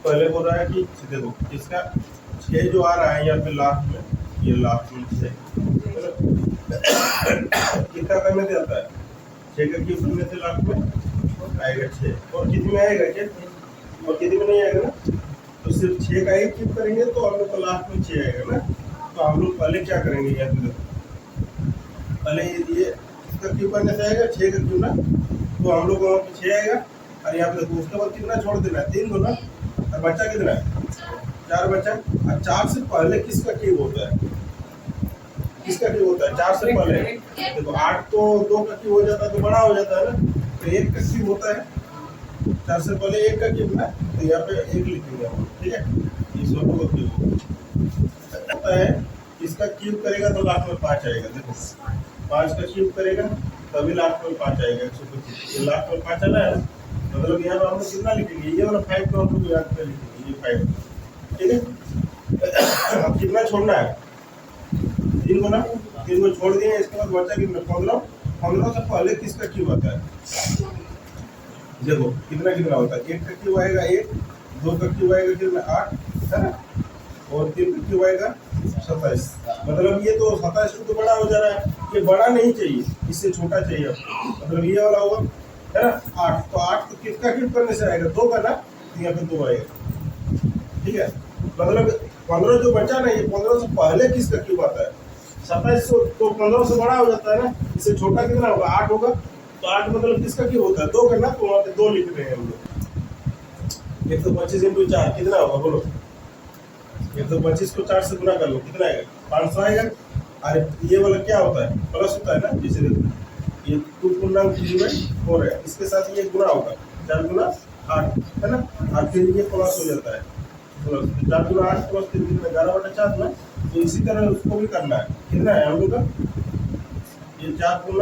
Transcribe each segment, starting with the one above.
पहले बोल रहा है कि देखो इसका 6 जो आ रहा है यहाँ पे लास्ट में, ये लास्ट में 6 कितना करने से आता है, 6 का क्यूब करने से लास्ट में आएगा 6, और कितने में आएगा क्या, और कितने में नहीं आएगा ना, तो सिर्फ 6 का एक क्यूब करेंगे तो हम लोग को लास्ट में 6 आएगा ना। तो हम लोग पहले क्या करेंगे, यहाँ पे पहले ये इसका क्यूब करने से आएगा 6 का क्यूब ना, तो हम लोग को वहाँ पे 6 आएगा, और यहाँ पे देखो उसके बाद कितना छोड़ देना है, 3 दो ना, और बच्चा कितना है 4 बच्चा। और 4 से पहले किसका क्यूब होता है, किसका क्यूब होता है 4 से पहले, देखो 8 तो 2 का क्यूब हो जाता है तो बड़ा हो जाता है ना, तो 1 का क्यूब होता है 4 से पहले 1 का क्यूब ना, तो यहाँ पे 1 लिखेंगे हम, ठीक है। ये 16 का क्यूब होता है, इसका क्यूब करेगा तो लास्ट में 5 आएगा, देखो 5 का क्यूब करेगा तभी लास्ट में 5 आएगा, 125 ये लास्ट में 5 आना है, मतलब यहाँ पर हम लोग कितना लिखेंगे, ये वाला 5 को हम लोग याद कर लिखेंगे, ये 5, ठीक है। अब कितना छोड़ना है, 3 को ना, 3 को छोड़ दिए, इसके बाद बचा कितना 15, 15 से पहले किसका क्यूब आता है, देखो कितना कितना होता है, 1 का क्यूब आएगा 1, 2 का क्यूब आएगा कितना 8 है ना, और 3 का क्यूब आएगा 27, मतलब ये तो 27 तो बड़ा हो जा रहा है, ये बड़ा नहीं चाहिए, इससे छोटा चाहिए आपको, मतलब ये वाला होगा है ना 8, तो 8 तो किसका क्यूब करने से आएगा 2 का ना, तो यहाँ पे 2 आएगा, ठीक है। मतलब 15 जो बचा ना, ये 15 से पहले किसका क्यूब आता है 27, तो 15 से बड़ा हो जाता है ना, इससे छोटा कितना होगा 8 होगा, तो 8 मतलब किसका क्यूब होता है 2 का ना, तो वहाँ पे 2 लिख रहे हैं हम लोग। 125 × 4 कितना होगा बोलो, 125 को 4 से गुना कर लो, कितना आएगा 500 आएगा। अरे ये वाला क्या होता है प्लस होता है ना, जैसे ये 2×3/4 है, इसके साथ ये गुना होगा 4 × 8 है ना, और फिर ये प्लस हो जाता है, 4 × 8 + 3 कितना 11/4 ना, तो इसी तरह उसको भी करना है, कितना है हम लोग का ये 4 ×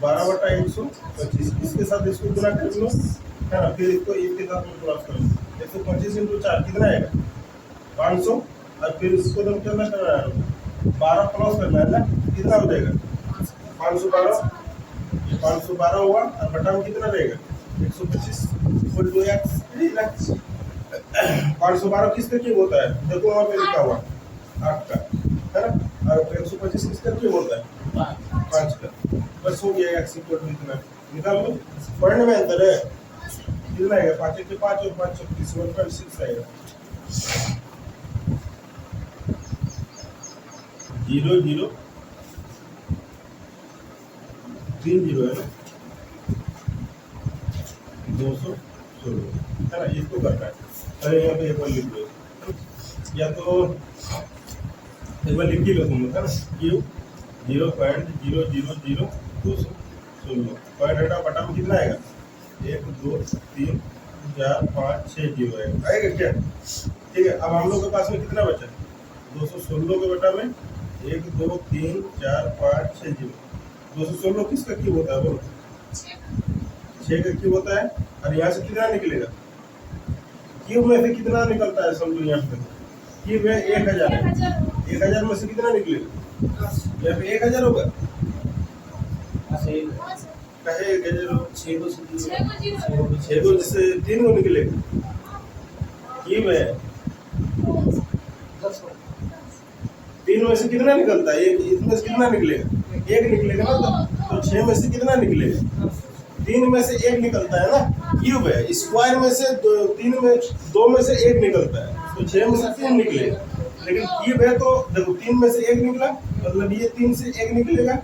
12/125, इसके साथ इसको गुना कर लो है ना, फिर इसको एक के साथ में प्लस कर लो, 125 × 4 कितना आएगा 500, और फिर इसको तो क्या करना है 12 प्लस करना है ना, कितना हो जाएगा 512, ये 512 हुआ, और बटा में कितना रहेगा 125 इक्वल टू x, 512 किसका क्यूब होता है, देखो वहाँ पे लिखा हुआ 8 का है ना, और 125 किसका क्यूब होता है 5 का, बस हो गया x इक्वल टू इतना, निकाल लो, पढ़ने में अंतर है, कितना आएगा 5 × 5 और 5 × 30 1.6 आएगा, 0 0 3 0 है ना, 216 है ना, इसको करना है। अरे यहाँ पे एक बार लिख लो, या तो एक बार लिख ही लो तुम है ना, क्यूब 0.000 पॉइंट हटा, बटा में कितना आएगा 1 2 3 4 5 6 0 आएगा क्या, ठीक है। अब हम लोग के पास में कितना बचा 216 के बटा में 1 2 3 4 5 6 0, 216 किसका क्यूब होता है बोलो 6 का क्यूब होता है, और यहाँ से कितना निकलेगा, क्यूब में से कितना निकलता है समझो, यहाँ पे क्यूब है 1000 है, 1000 में से कितना निकलेगा, यहाँ पे 1000 होगा, कहे 6 2 से 3 को निकलेगा, क्यूब है 3 में से कितना निकलता है, एक इसमें से कितना निकलेगा 1 निकलेगा ना, तो 6 में से कितना निकलेगा 3 में से 1 निकलता है ना, क्यूब है, स्क्वायर में से 2 में से 1 निकलता है, तो 6 में से 3 निकलेगा, लेकिन क्यूब है तो देखो 3 में से 1 निकला, मतलब ये 3 से 1 निकलेगा,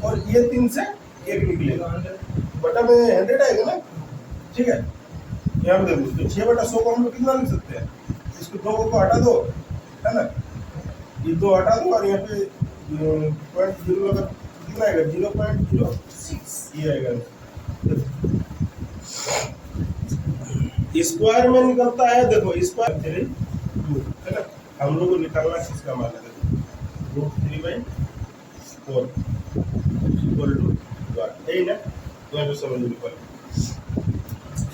और ये 3 से 1 निकलेगा, बटा में 100 आएगा ना, ठीक है। यहाँ पे देखो तो 6/100 को हम लोग कितना लिख सकते हैं, इसको 2 को हटा दो है ना, ये 2 हटा दो, और यहाँ पे 0.0 लगा कितना आएगा 0.06 ये आएगा, स्क्वायर में निकलता है, देखो स्क्वायर 3 है ना, हम लोग को निकालना किसका मान है, देखो √3/4 इक्वल टू है ना, तो यहाँ पे समझ निकाल,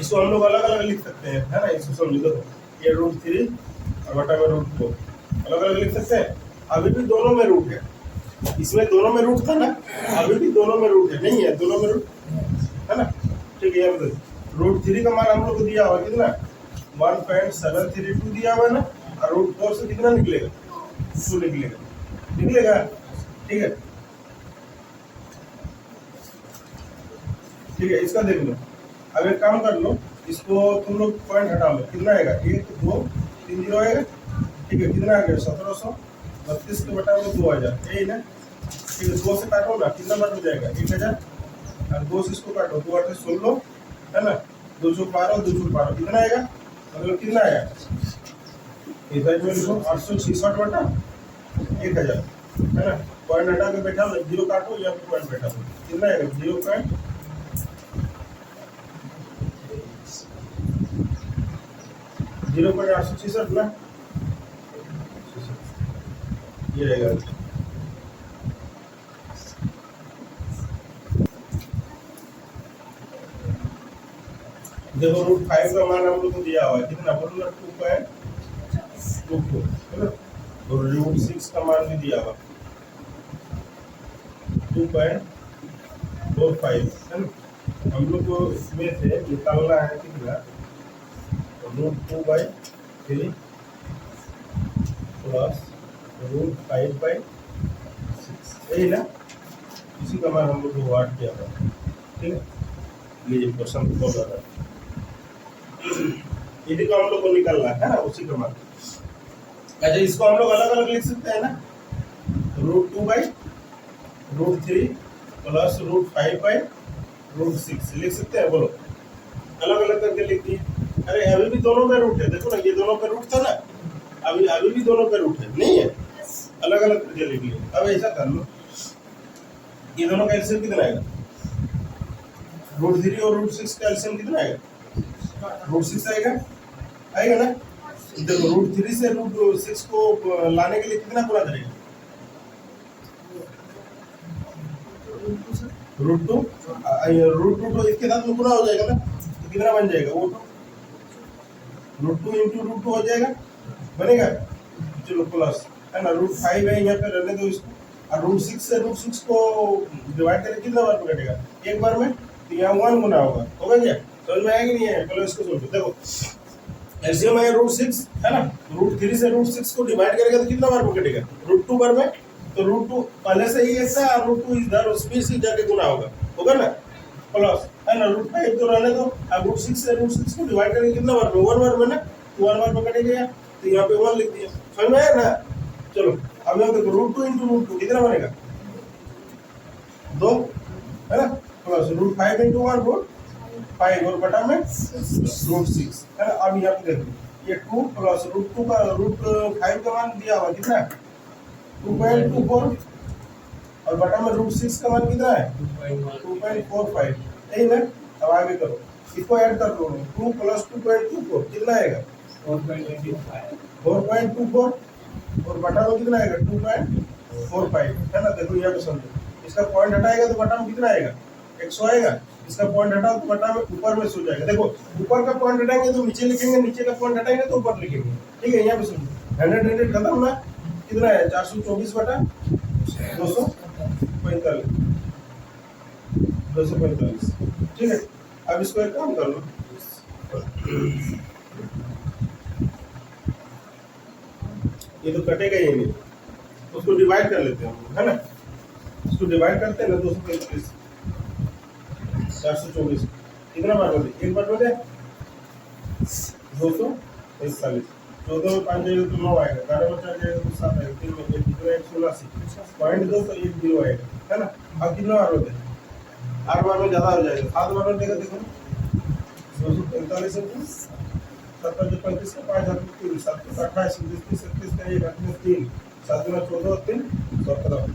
इसको हम लोग अलग अलग लिख सकते हैं है ना, इसको समझो, देखो ये √3 और बटा में √4 अलग अलग लिख सकते हैं, अभी भी दोनों में रूट है, इसमें दोनों में रूट था ना, अभी भी दोनों में रूट है, नहीं है दोनों में रूट है ना, ठीक है। यहाँ पे √3 का मान हम लोग को दिया हुआ कितना 1.732 दिया हुआ है ना, और रूट 4 से कितना निकलेगा, 2 निकलेगा, निकलेगा। ठीक है, ठीक है, इसका देख लो। अब एक काम कर लो, इसको तुम लोग पॉइंट हटा लो, कितना आएगा, 1 2 3 0 आएगा। ठीक है, कितना आ गया, 1732 के बटा में 2000, यही ना। ठीक है, 2 से काटो ना, कितना बट हो जाएगा, 1000, और 2 से इसको काटो, 2 8 16, है ना, 212 212 कितना आएगा, मतलब कितना आया, इस साइड में लिखो 866 बटा 1000, है ना। पॉइंट हटा के बैठा लो, 0 काटो या फिर पॉइंट बैठा दो, कितना आएगा, 0.866 ना, ये रहेगा। देखो रूट 5 का मान हम लोग को दिया हुआ है, कितना बोलो ना, 2.22 है ना, और रूट 6 का मान भी दिया हुआ 2.45 है ना। हम लोग को इसमें से निकालना है कितना, √2/3 प्लस √5/6, यही ना, इसी का मान हम लोग को वाट किया था। ठीक है, ये क्वेश्चन बोल रहा है, यदि को हम लोग को निकालना है ना, उसी का मान। अच्छा, इसको हम लोग अलग अलग लिख सकते हैं ना, √2/√3 प्लस √5/√6 लिख सकते हैं, बोलो, अलग अलग करके लिख दिए। अरे अभी भी दोनों पे रूट है, देखो ना, ये दोनों पे रूट था ना, अभी अभी भी दोनों पे रूट है, नहीं है, अलग अलग करके लिख लिए। अब ऐसा कर लो, ये दोनों का एलसीएम कितना आएगा, √3 और √6 का एलसीएम कितना आएगा, √6 आएगा, आएगा ना। देखो √3 से √6 को लाने के लिए कितना गुणा करेगा, √2, √2 तो इसके साथ में गुणा हो जाएगा ना, तो कितना बन जाएगा, वो √2 इंटू √2 हो जाएगा, बनेगा। चलो प्लस, है ना, √5 है यहाँ पे, रहने दो इसको, और √6 से √6 को डिवाइड करके कितना बार में कटेगा, एक बार में, तो यहाँ 1 गुना होगा क्या, समझ में आएगा कि नहीं है, पहले इसको सोचो। देखो एलसीएम है √6, है ना, √3 से √6 को डिवाइड करेगा तो कितना बार में कटेगा, √2 बार में, तो √2 पहले से ही ऐसा, और √2 इधर उसमें से जाके गुना होगा ना, प्लस, है ना, √5 तो रहने दो, अब √6 से √6 को डिवाइड करेंगे कितना बार में, 1 बार में ना, तो 1 बार में कटेगा, तो यहाँ पे 1 लिख दिया, समझ में आया ना। चलो अब यहाँ देखो, √2 इंटू √2 कितना बनेगा, 2, है ना, प्लस √5 इंटू 1 √5, और बटा में √6, है ना। अब यहाँ पे देखो, ये 2 प्लस √2 का √5 का मान दिया हुआ कितना, 2.24, और बटा में √6 का मान कितना है, 2.45, यही ना। अब आगे करो, इसको ऐड कर दो, 2 प्लस 2.24 कितना आएगा, 4.24, और बटा में कितना आएगा, 2.45, है ना। देखो यहाँ पे समझो, इसका पॉइंट हटाएगा तो बटा में कितना आएगा, 100 आएगा, इसका पॉइंट हटाओ तो बटा में ऊपर में सो जाएगा। देखो ऊपर का पॉइंट हटाएंगे तो नीचे लिखेंगे, नीचे का पॉइंट हटाएंगे तो ऊपर लिखेंगे। ठीक है, यहाँ पे समझो, 100 खत्म ना, कितना है, 424 बटा 245। ठीक है, अब इसको एक काम कर लो, ये तो कटेगा ही नहीं, उसको डिवाइड कर लेते हैं, है ना, इसको डिवाइड करते हैं ना, 245 424 कितना बार होते, एक बार होते 245, 14 में 5 जाएगा तो 9 आएगा, 11 में 4 जाएगा तो 7 आएगा, 3 में 1 कितना 189 पॉइंट 2 तो 1 0 आएगा, है ना। अब कितना बार होते, 8 बार में ज्यादा हो जाएगा, 7 बार में देगा, देखो 245 70 35 का 5 3 7 28 29 37 का 1 3 7 गुना 14 3 17।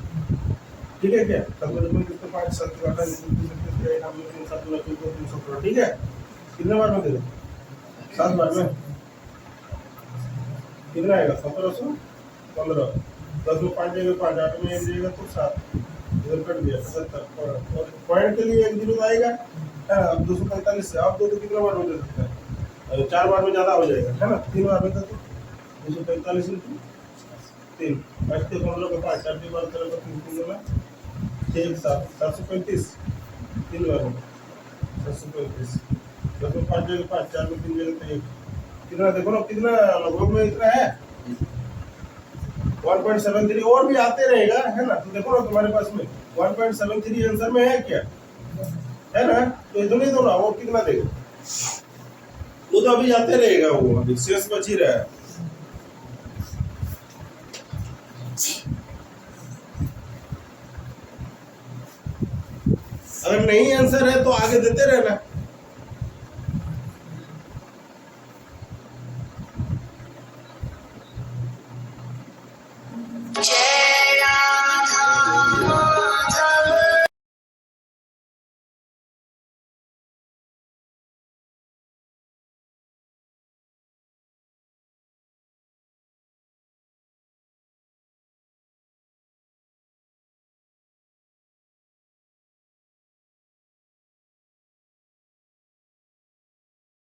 ठीक है क्या, 17 35 का 5 7 28 29 37 का 1 3 7 गुना 14 3 17। ठीक है, कितने बार में दे दो, 7 बार में, कितना आएगा 1715, 10 में 5 जाएगा 5, 8 में 1 जाएगा तो 7, इधर कट गया 75, और पॉइंट के लिए 1 0 आएगा, अब 245 से आप दो तो कितना बार हो सकता है, 4 बार में ज्यादा हो जाएगा, है ना, 3 बार में तो 245 इंटू 3 5 के 15 का 5 4 बार करेगा 3 गुना 6 7 735, 3 बार में 735, 10 में 5 जगह 5 4 में 3 जगह तो 1, कितना देखो ना, कितना लगभग में इतना है 1.73 और भी आते रहेगा, है ना। तो देखो ना तुम्हारे पास में 1.73 आंसर में है क्या, है ना। तो इतना ही दो ना, और कितना देगा, वो तो अभी आते रहेगा, वो अभी शेष बच ही रहा है। अगर नहीं आंसर है तो आगे देते रहना।